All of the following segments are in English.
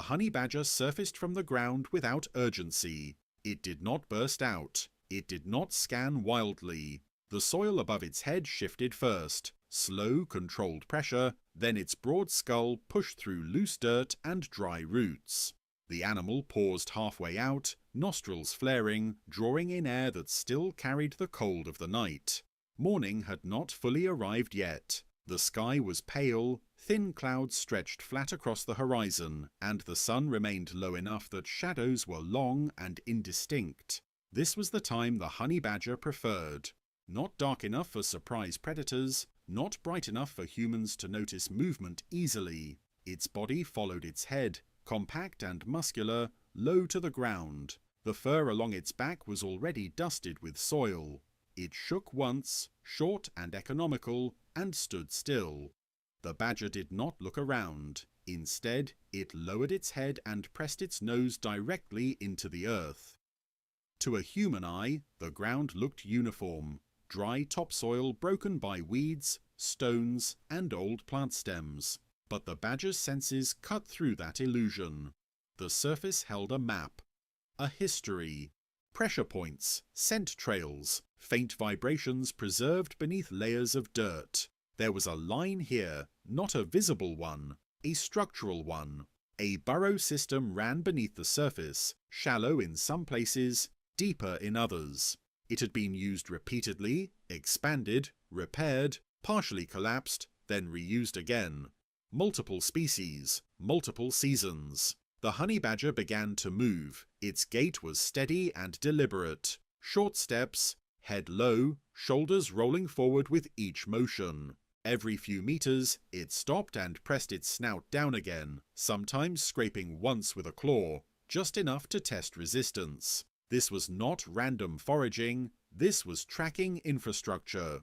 honey badger surfaced from the ground without urgency. It did not burst out. It did not scan wildly. The soil above its head shifted first. Slow, controlled pressure, then its broad skull pushed through loose dirt and dry roots. The animal paused halfway out, nostrils flaring, drawing in air that still carried the cold of the night. Morning had not fully arrived yet. The sky was pale, thin clouds stretched flat across the horizon, and the sun remained low enough that shadows were long and indistinct. This was the time the honey badger preferred. Not dark enough for surprise predators, not bright enough for humans to notice movement easily. Its body followed its head, compact and muscular, low to the ground. The fur along its back was already dusted with soil. It shook once, short and economical, and stood still. The badger did not look around. Instead, it lowered its head and pressed its nose directly into the earth. To a human eye, the ground looked uniform. Dry topsoil broken by weeds, stones, and old plant stems. But the badger's senses cut through that illusion. The surface held a map, a history, pressure points, scent trails, faint vibrations preserved beneath layers of dirt. There was a line here, not a visible one, a structural one. A burrow system ran beneath the surface, shallow in some places, deeper in others. It had been used repeatedly, expanded, repaired, partially collapsed, then reused again. Multiple species, multiple seasons. The honey badger began to move. Its gait was steady and deliberate. Short steps, head low, shoulders rolling forward with each motion. Every few meters, it stopped and pressed its snout down again, sometimes scraping once with a claw, just enough to test resistance. This was not random foraging, this was tracking infrastructure.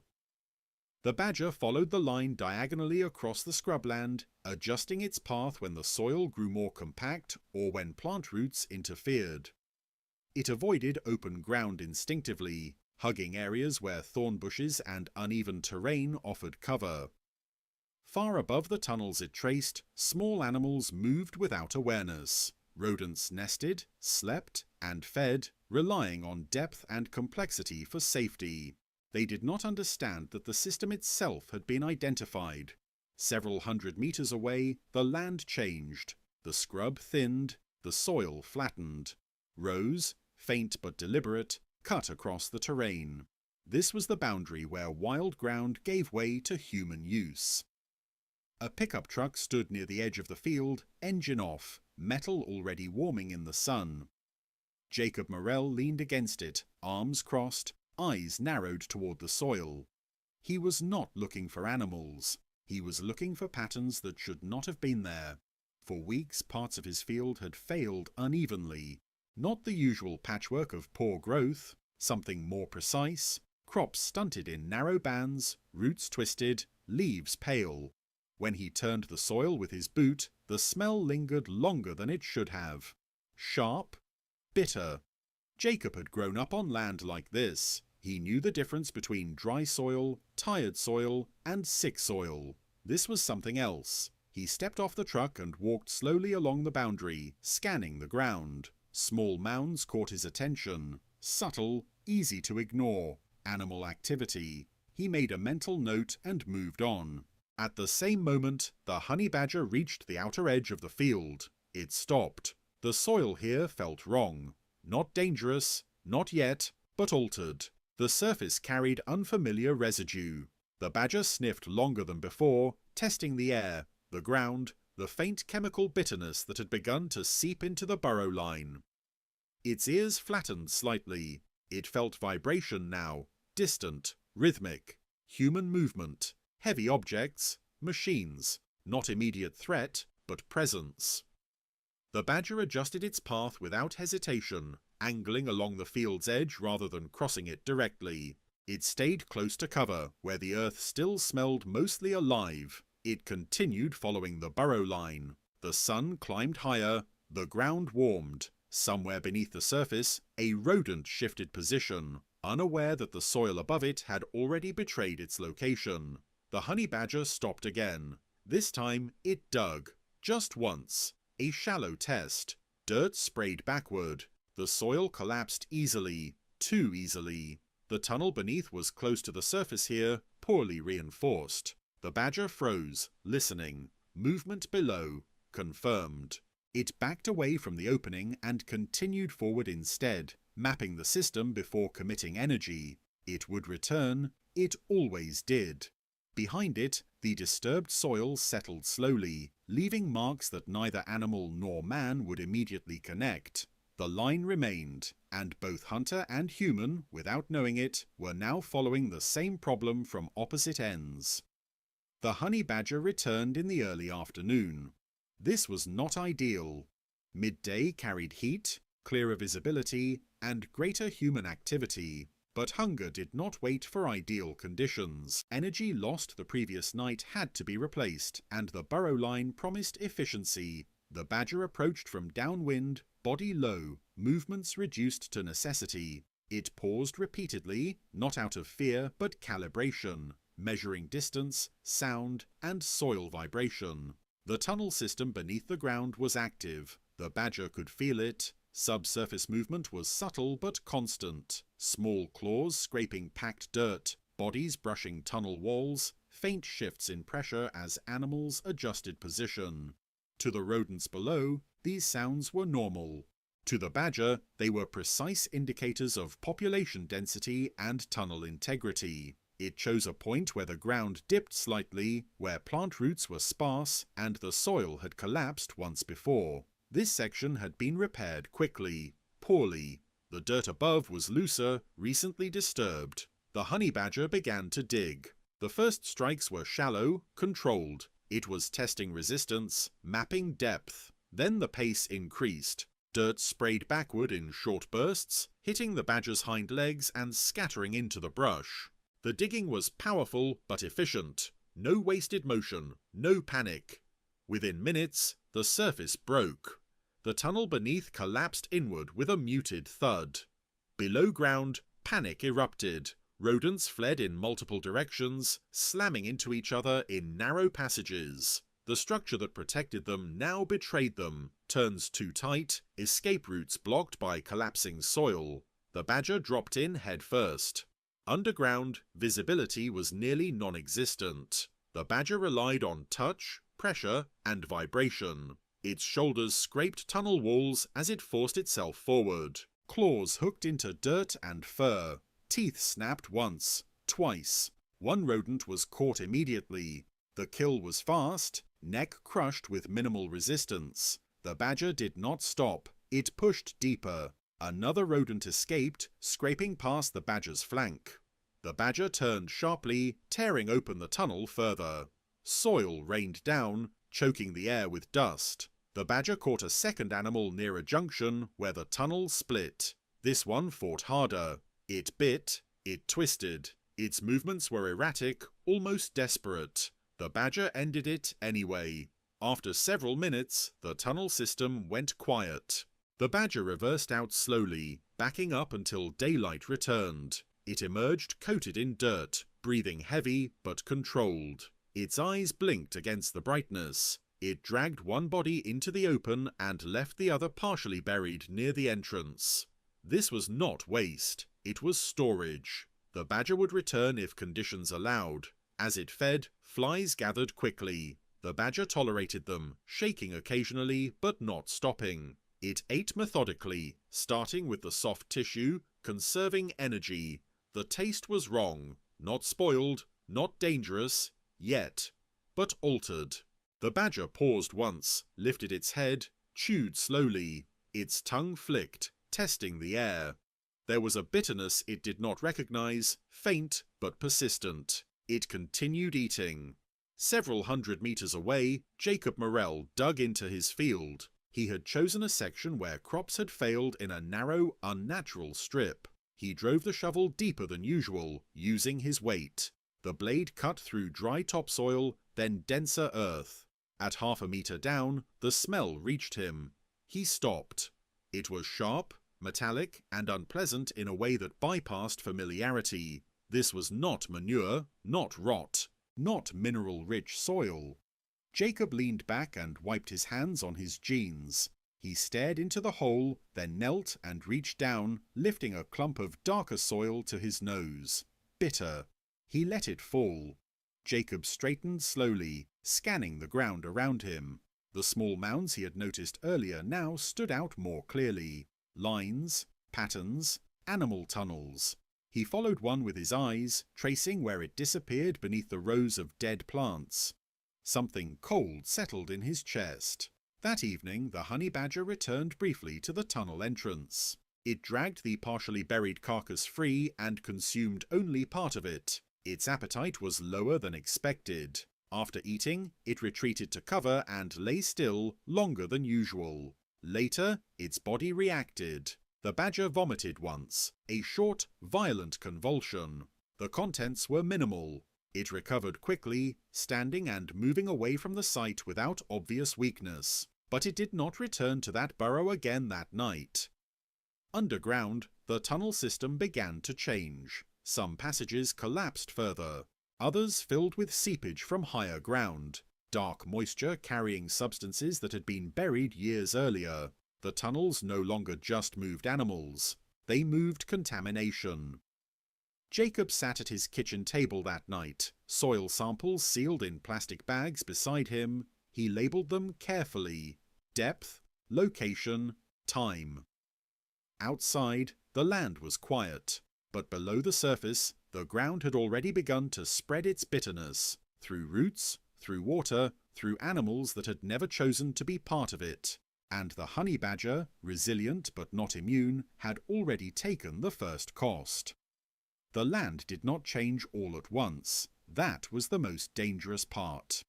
The badger followed the line diagonally across the scrubland, adjusting its path when the soil grew more compact or when plant roots interfered. It avoided open ground instinctively, hugging areas where thorn bushes and uneven terrain offered cover. Far above the tunnels it traced, small animals moved without awareness. Rodents nested, slept, and fed, relying on depth and complexity for safety. They did not understand that the system itself had been identified. Several hundred meters away, the land changed. The scrub thinned, the soil flattened. Rows, faint but deliberate, cut across the terrain. This was the boundary where wild ground gave way to human use. A pickup truck stood near the edge of the field, engine off, metal already warming in the sun. Jacob Morrell leaned against it, arms crossed, eyes narrowed toward the soil. He was not looking for animals. He was looking for patterns that should not have been there. For weeks, parts of his field had failed unevenly. Not the usual patchwork of poor growth, something more precise. Crops stunted in narrow bands, roots twisted, leaves pale. When he turned the soil with his boot, the smell lingered longer than it should have. Sharp, bitter. Jacob had grown up on land like this. He knew the difference between dry soil, tired soil, and sick soil. This was something else. He stepped off the truck and walked slowly along the boundary, scanning the ground. Small mounds caught his attention. Subtle, easy to ignore. Animal activity. He made a mental note and moved on. At the same moment, the honey badger reached the outer edge of the field. It stopped. The soil here felt wrong. Not dangerous, not yet, but altered. The surface carried unfamiliar residue. The badger sniffed longer than before, testing the air, the ground, the faint chemical bitterness that had begun to seep into the burrow line. Its ears flattened slightly. It felt vibration now, distant, rhythmic. Human movement, heavy objects, machines. Not immediate threat, but presence. The badger adjusted its path without hesitation, angling along the field's edge rather than crossing it directly. It stayed close to cover, where the earth still smelled mostly alive. It continued following the burrow line. The sun climbed higher, the ground warmed. Somewhere beneath the surface, a rodent shifted position, unaware that the soil above it had already betrayed its location. The honey badger stopped again. This time it dug, just once. A shallow test. Dirt sprayed backward. The soil collapsed easily, too easily. The tunnel beneath was close to the surface here, poorly reinforced. The badger froze, listening. Movement below. Confirmed. It backed away from the opening and continued forward instead, mapping the system before committing energy. It would return. It always did. Behind it, the disturbed soil settled slowly, leaving marks that neither animal nor man would immediately connect. The line remained, and both hunter and human, without knowing it, were now following the same problem from opposite ends. The honey badger returned in the early afternoon. This was not ideal. Midday carried heat, clearer visibility, and greater human activity. But hunger did not wait for ideal conditions. Energy lost the previous night had to be replaced, and the Burrow line promised efficiency. The badger approached from downwind, body low, movements reduced to necessity. It paused repeatedly, not out of fear but calibration, measuring distance, sound, and soil vibration. The tunnel system beneath the ground was active. The badger could feel it. Subsurface movement was subtle but constant. Small claws scraping packed dirt, bodies brushing tunnel walls, faint shifts in pressure as animals adjusted position. To the rodents below, these sounds were normal. To the badger, they were precise indicators of population density and tunnel integrity. It chose a point where the ground dipped slightly, where plant roots were sparse, and the soil had collapsed once before. This section had been repaired quickly, poorly. The dirt above was looser, recently disturbed. The honey badger began to dig. The first strikes were shallow, controlled. It was testing resistance, mapping depth. Then the pace increased. Dirt sprayed backward in short bursts, hitting the badger's hind legs and scattering into the brush. The digging was powerful but efficient. No wasted motion, no panic. Within minutes, the surface broke. The tunnel beneath collapsed inward with a muted thud. Below ground, panic erupted. Rodents fled in multiple directions, slamming into each other in narrow passages. The structure that protected them now betrayed them. Turns too tight, escape routes blocked by collapsing soil. The badger dropped in head first. Underground, visibility was nearly non-existent. The badger relied on touch, pressure, and vibration. Its shoulders scraped tunnel walls as it forced itself forward. Claws hooked into dirt and fur. Teeth snapped once, twice. One rodent was caught immediately. The kill was fast, neck crushed with minimal resistance. The badger did not stop. It pushed deeper. Another rodent escaped, scraping past the badger's flank. The badger turned sharply, tearing open the tunnel further. Soil rained down, choking the air with dust. The badger caught a second animal near a junction where the tunnel split. This one fought harder. It bit, it twisted. Its movements were erratic, almost desperate. The badger ended it anyway. After several minutes, the tunnel system went quiet. The badger reversed out slowly, backing up until daylight returned. It emerged coated in dirt, breathing heavy but controlled. Its eyes blinked against the brightness. It dragged one body into the open and left the other partially buried near the entrance. This was not waste. It was storage. The badger would return if conditions allowed. As it fed, flies gathered quickly. The badger tolerated them, shaking occasionally but not stopping. It ate methodically, starting with the soft tissue, conserving energy. The taste was wrong. Not spoiled, not dangerous, yet, but altered. The badger paused once, lifted its head, chewed slowly. Its tongue flicked, testing the air. There was a bitterness it did not recognize, faint but persistent. It continued eating. Several hundred meters away, Jacob Morell dug into his field. He had chosen a section where crops had failed in a narrow, unnatural strip. He drove the shovel deeper than usual, using his weight. The blade cut through dry topsoil, then denser earth. At half a meter down, the smell reached him. He stopped. It was sharp, metallic, and unpleasant in a way that bypassed familiarity. This was not manure, not rot, not mineral-rich soil. Jacob leaned back and wiped his hands on his jeans. He stared into the hole, then knelt and reached down, lifting a clump of darker soil to his nose. Bitter. He let it fall. Jacob straightened slowly, scanning the ground around him. The small mounds he had noticed earlier now stood out more clearly. Lines, patterns, animal tunnels. He followed one with his eyes, tracing where it disappeared beneath the rows of dead plants. Something cold settled in his chest. That evening, the honey badger returned briefly to the tunnel entrance. It dragged the partially buried carcass free and consumed only part of it. Its appetite was lower than expected. After eating, it retreated to cover and lay still longer than usual. Later, its body reacted. The badger vomited once, a short, violent convulsion. The contents were minimal. It recovered quickly, standing and moving away from the site without obvious weakness. But it did not return to that burrow again that night. Underground, the tunnel system began to change. Some passages collapsed further. Others filled with seepage from higher ground. Dark moisture carrying substances that had been buried years earlier. The tunnels no longer just moved animals. They moved contamination. Jacob sat at his kitchen table that night, soil samples sealed in plastic bags beside him. He labelled them carefully. Depth, location, time. Outside, the land was quiet, but below the surface, the ground had already begun to spread its bitterness, through roots, through water, through animals that had never chosen to be part of it. And the honey badger, resilient but not immune, had already taken the first cost. The land did not change all at once. That was the most dangerous part.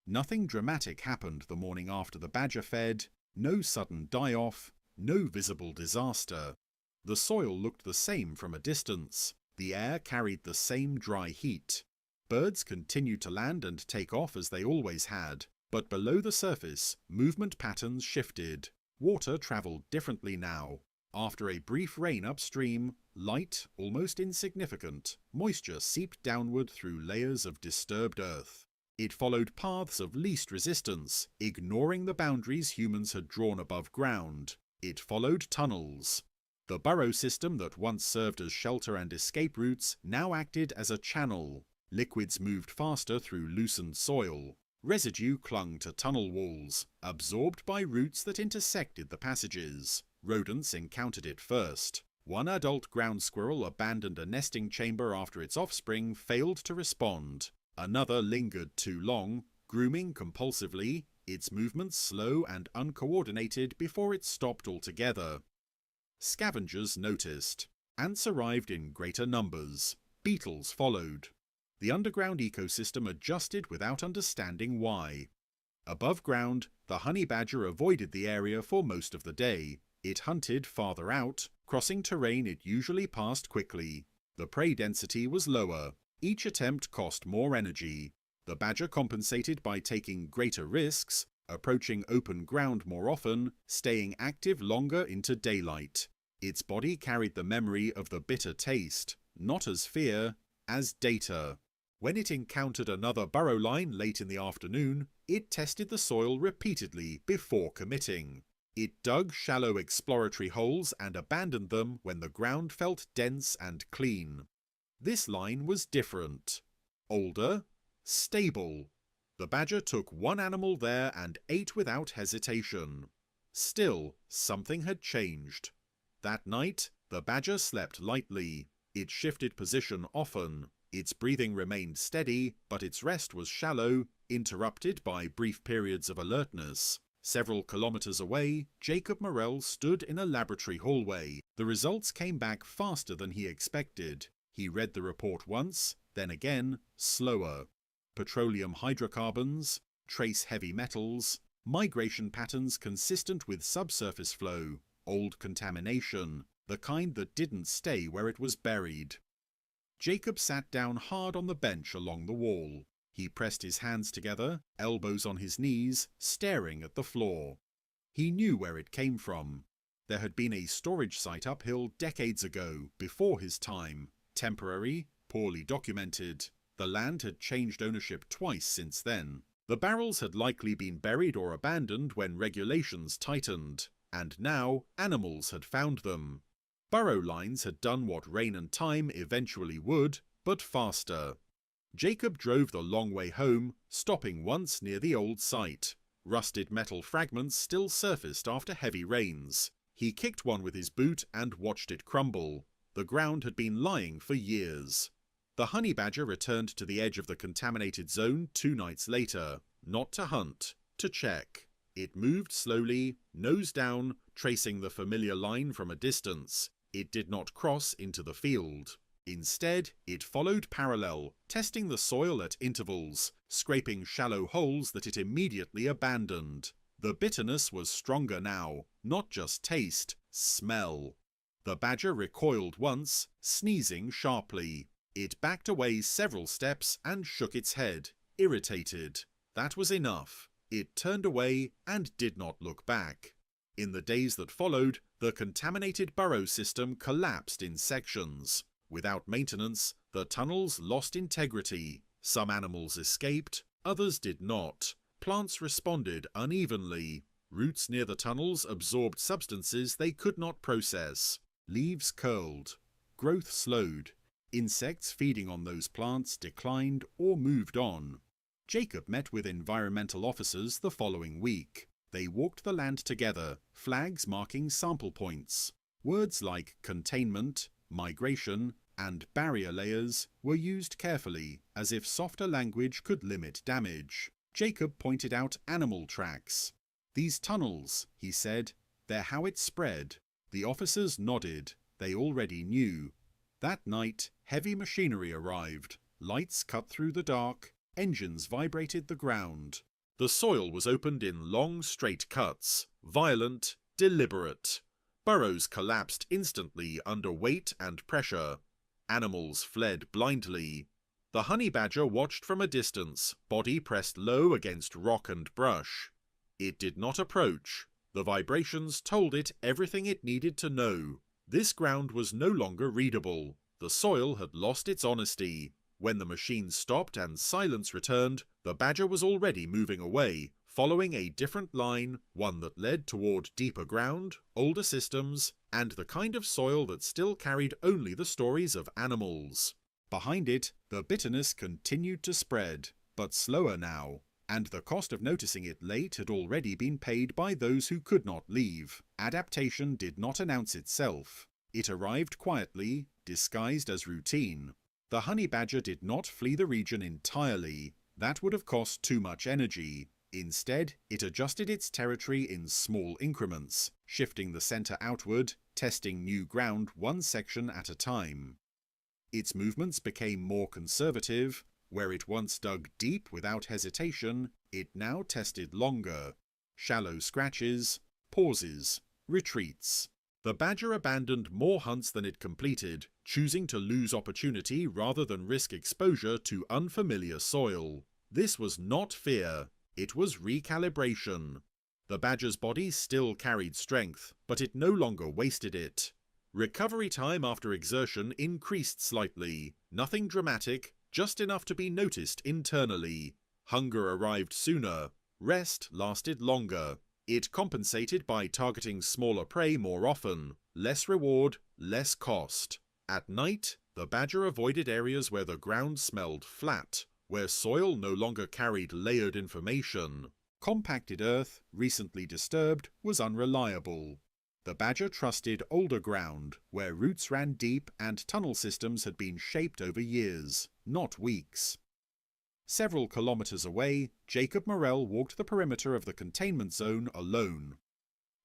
Nothing dramatic happened the morning after the badger fed, no sudden die-off, no visible disaster. The soil looked the same from a distance. The air carried the same dry heat. Birds continued to land and take off as they always had, but below the surface, movement patterns shifted. Water travelled differently now. After a brief rain upstream, light, almost insignificant, moisture seeped downward through layers of disturbed earth. It followed paths of least resistance, ignoring the boundaries humans had drawn above ground. It followed tunnels. The burrow system that once served as shelter and escape routes now acted as a channel. Liquids moved faster through loosened soil. Residue clung to tunnel walls, absorbed by roots that intersected the passages. Rodents encountered it first. One adult ground squirrel abandoned a nesting chamber after its offspring failed to respond. Another lingered too long, grooming compulsively, its movements slow and uncoordinated before it stopped altogether. Scavengers noticed. Ants arrived in greater numbers. Beetles followed. The underground ecosystem adjusted without understanding why. Above ground, the honey badger avoided the area for most of the day. It hunted farther out, crossing terrain it usually passed quickly. The prey density was lower. Each attempt cost more energy. The badger compensated by taking greater risks, approaching open ground more often, staying active longer into daylight. Its body carried the memory of the bitter taste, not as fear, as data. When it encountered another burrow line late in the afternoon, it tested the soil repeatedly before committing. It dug shallow exploratory holes and abandoned them when the ground felt dense and clean. This line was different. Older, stable. The badger took one animal there and ate without hesitation. Still, something had changed. That night, the badger slept lightly. It shifted position often. Its breathing remained steady, but its rest was shallow, interrupted by brief periods of alertness. Several kilometers away, Jacob Morrell stood in a laboratory hallway. The results came back faster than he expected. He read the report once, then again, slower. Petroleum hydrocarbons, trace heavy metals, migration patterns consistent with subsurface flow, old contamination, the kind that didn't stay where it was buried. Jacob sat down hard on the bench along the wall. He pressed his hands together, elbows on his knees, staring at the floor. He knew where it came from. There had been a storage site uphill decades ago, before his time. Temporary, poorly documented. The land had changed ownership twice since then. The barrels had likely been buried or abandoned when regulations tightened, and now animals had found them. Burrow lines had done what rain and time eventually would, but faster. Jacob drove the long way home, stopping once near the old site. Rusted metal fragments still surfaced after heavy rains. He kicked one with his boot and watched it crumble. The ground had been lying for years. The honey badger returned to the edge of the contaminated zone 2 nights later, not to hunt, to check. It moved slowly, nose down, tracing the familiar line from a distance. It did not cross into the field. Instead, it followed parallel, testing the soil at intervals, scraping shallow holes that it immediately abandoned. The bitterness was stronger now, not just taste, smell. The badger recoiled once, sneezing sharply. It backed away several steps and shook its head, irritated. That was enough. It turned away and did not look back. In the days that followed, the contaminated burrow system collapsed in sections. Without maintenance, the tunnels lost integrity. Some animals escaped, others did not. Plants responded unevenly. Roots near the tunnels absorbed substances they could not process. Leaves curled. Growth slowed. Insects feeding on those plants declined or moved on. Jacob met with environmental officers the following week. They walked the land together, flags marking sample points. Words like containment, migration, and barrier layers were used carefully, as if softer language could limit damage. Jacob pointed out animal tracks. "These tunnels," he said, "they're how it spread." The officers nodded. They already knew. That night, heavy machinery arrived. Lights cut through the dark. Engines vibrated the ground. The soil was opened in long, straight cuts. Violent, deliberate. Burrows collapsed instantly under weight and pressure. Animals fled blindly. The honey badger watched from a distance, body pressed low against rock and brush. It did not approach. The vibrations told it everything it needed to know. This ground was no longer readable. The soil had lost its honesty. When the machine stopped and silence returned, the badger was already moving away, following a different line, one that led toward deeper ground, older systems, and the kind of soil that still carried only the stories of animals. Behind it, the bitterness continued to spread, but slower now, and the cost of noticing it late had already been paid by those who could not leave. Adaptation did not announce itself. It arrived quietly, disguised as routine. The honey badger did not flee the region entirely. That would have cost too much energy. Instead, it adjusted its territory in small increments, shifting the center outward, testing new ground one section at a time. Its movements became more conservative. Where it once dug deep without hesitation, it now tested longer. Shallow scratches, pauses, retreats. The badger abandoned more hunts than it completed, choosing to lose opportunity rather than risk exposure to unfamiliar soil. This was not fear, it was recalibration. The badger's body still carried strength, but it no longer wasted it. Recovery time after exertion increased slightly, nothing dramatic, just enough to be noticed internally. Hunger arrived sooner, rest lasted longer. It compensated by targeting smaller prey more often, less reward, less cost. At night, the badger avoided areas where the ground smelled flat, where soil no longer carried layered information. Compacted earth, recently disturbed, was unreliable. The badger trusted older ground, where roots ran deep and tunnel systems had been shaped over years, not weeks. Several kilometers away, Jacob Morrell walked the perimeter of the containment zone alone.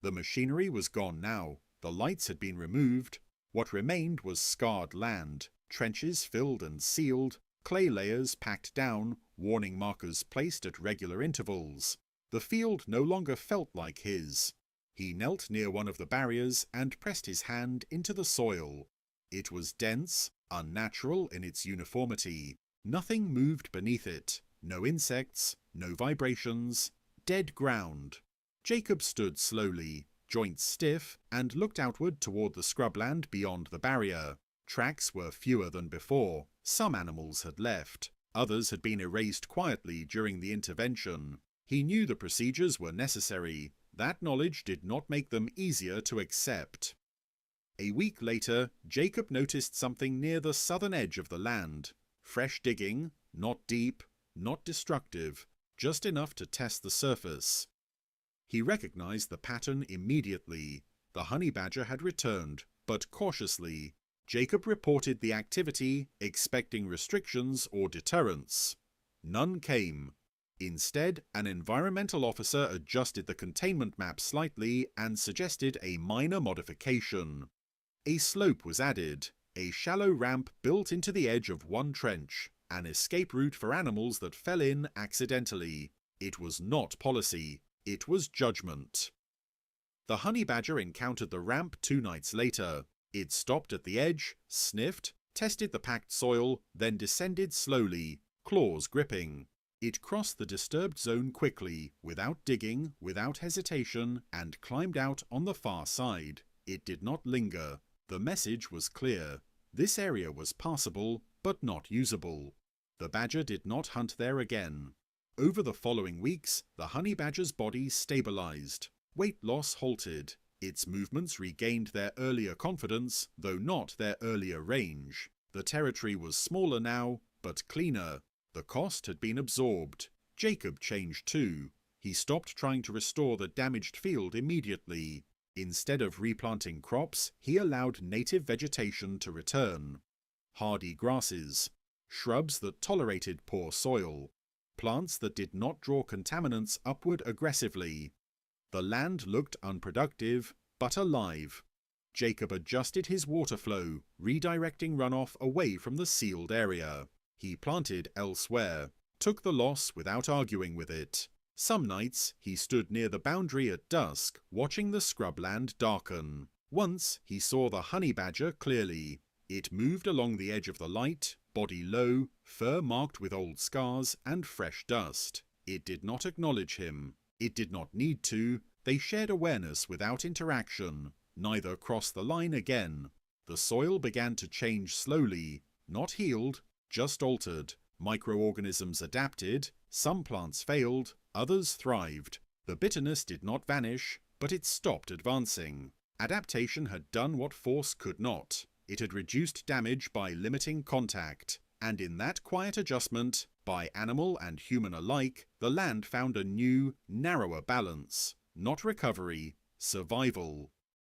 The machinery was gone now, the lights had been removed. What remained was scarred land, trenches filled and sealed, clay layers packed down, warning markers placed at regular intervals. The field no longer felt like his. He knelt near one of the barriers and pressed his hand into the soil. It was dense, unnatural in its uniformity. Nothing moved beneath it. No insects, no vibrations. Dead ground. Jacob stood slowly, joints stiff, and looked outward toward the scrubland beyond the barrier. Tracks were fewer than before. Some animals had left. Others had been erased quietly during the intervention. He knew the procedures were necessary. That knowledge did not make them easier to accept. A week later, Jacob noticed something near the southern edge of the land. Fresh digging, not deep, not destructive, just enough to test the surface. He recognized the pattern immediately. The honey badger had returned, but cautiously. Jacob reported the activity, expecting restrictions or deterrence. None came. Instead, an environmental officer adjusted the containment map slightly and suggested a minor modification. A slope was added, a shallow ramp built into the edge of one trench, an escape route for animals that fell in accidentally. It was not policy, it was judgment. The honey badger encountered the ramp 2 nights later. It stopped at the edge, sniffed, tested the packed soil, then descended slowly, claws gripping. It crossed the disturbed zone quickly, without digging, without hesitation, and climbed out on the far side. It did not linger. The message was clear. This area was passable, but not usable. The badger did not hunt there again. Over the following weeks, the honey badger's body stabilized. Weight loss halted. Its movements regained their earlier confidence, though not their earlier range. The territory was smaller now, but cleaner. The cost had been absorbed. Jacob changed too. He stopped trying to restore the damaged field immediately. Instead of replanting crops, he allowed native vegetation to return. Hardy grasses, shrubs that tolerated poor soil, plants that did not draw contaminants upward aggressively. The land looked unproductive, but alive. Jacob adjusted his water flow, redirecting runoff away from the sealed area. He planted elsewhere, took the loss without arguing with it. Some nights he stood near the boundary at dusk, watching the scrubland darken. Once he saw the honey badger clearly. It moved along the edge of the light, body low, fur marked with old scars and fresh dust. It did not acknowledge him. It did not need to. They shared awareness without interaction. Neither crossed the line again. The soil began to change slowly, not healed, just altered. Microorganisms adapted, some plants failed, others thrived. The bitterness did not vanish, but it stopped advancing. Adaptation had done what force could not. It had reduced damage by limiting contact. And in that quiet adjustment, by animal and human alike, the land found a new, narrower balance. Not recovery, survival.